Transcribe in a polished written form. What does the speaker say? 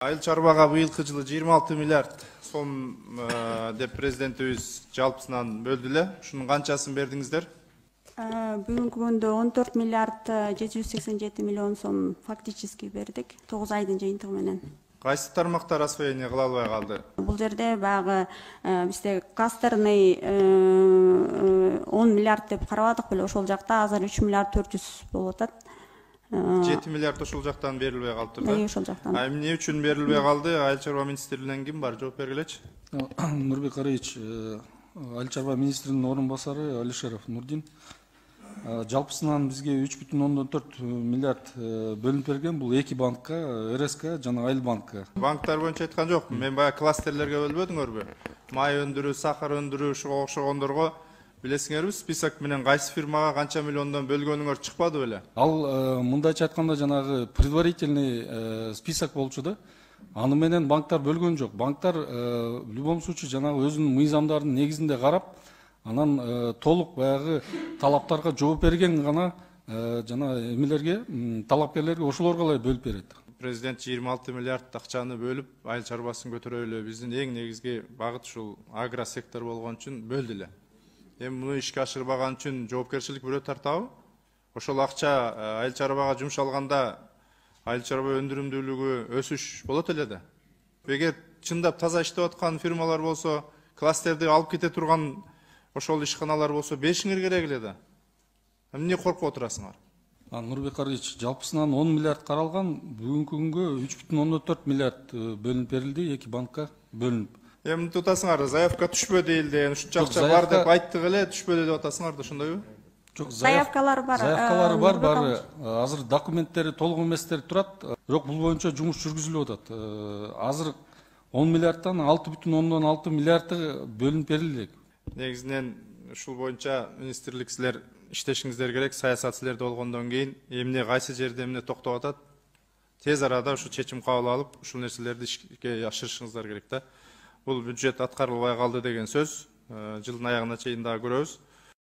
Айыл чарбага быйылкы жылы 26 миллиард сом деп президентибиз жалпысынан бөлдү эле. Ушунун канчасын бердиңиздер? Бүгүнкү күндө 14 миллиард 787 миллион сом фактически бердик 9 айдын жыйынтыгы менен. Кайсы тармактар освоение кыла албай калды? Бул жерде баягы бизде кластерный 10 миллиард деп карабадык беле, ошол жакта азыр 3 миллиард 400 болуп атат. 7 миллиард ошол жактан берилбей калыптыр да? Ошол жактан. Эмне үчүн берилбей калды? Айыл чарба министрлигинен ким бар? Жооп бергилечи. Нурбек Араевич, Айыл чарба министринин орун басары Алишеров Нурдин. Жалпысынан бизге 3,4 миллиард бөлүнүп берген. Бул эки банкка, РСК жана Айыл банкка. Банктар боюнча айткан жокмун. Мен баягы кластерлерге бөлбөдүңөрбү? Май өндүрүү, сахар өндүрүү, ушуга окшогондорго билесиңерби, список менен кайсы фирмага канча миллиондон бөлгөнүңөр чыкпады беле? Ал мындайча айтканда жанагы предварительный список болчу да. Аны менен банктар бөлгөн жок. Банктар в любом случае жанагы өзүнүн мыйзамдарынын негизинде карап, анан толук баягы талаптарга жооп берген гана жана эмелерге, талапкерлерге ошолорго эле бөлүп берет. Президент 26 миллиард акчаны бөлүп, айыл чарбасын көтөрөлү. Биздин эң негизги багыт ушул агро сектор болгон үчүн бөлдү эле. Эми муну ишке ашырбаган үчүн жоопкерчилик бирөө тартабы? Ошол акча айыл чарбага жумшалганда айыл чарба өндүрүмдүүлүгү өсүш болот эле да. Эгер чындап таза иштеп аткан фирмалар болсо, кластерди алып кете турган ошол ишканалар болсо беришиңер керек эле да. Эмне коркуп отурасыңар? Нурбек Араевич, жалпысынан 10 миллиард каралган, бүгүнкү күнгө 3,4 миллиард бөлүнүп берилди, эки банкка бөлүнүп. Эми тутасыңар, заявка түшпөдү элде, ушунча акча бар деп айттык эле, түшпөдү деп атасыңар да, ошондойбу? Жок, Заявкалар бар. Заявкалары бар, баары азыр документтери толук эместери турат. Бирок бул боюнча жумуш жүргүзүлүп атат. Азыр 10 миллиардтан 6,6 миллиарды бөлүнүп берилди. Негизинен ушул боюнча министрлик силер иштешиңиздер керек, саясат силерде болгондон кийин эмне кайсы жерде эмне токтоп атат, тез арада ушу чечим кабыл алып, ушул нерселерди ишке ашырышыңыздар керек да. Бул бюджет аткарылбай калды деген сөз. Жылдын аягына чейин дагы көрөбүз.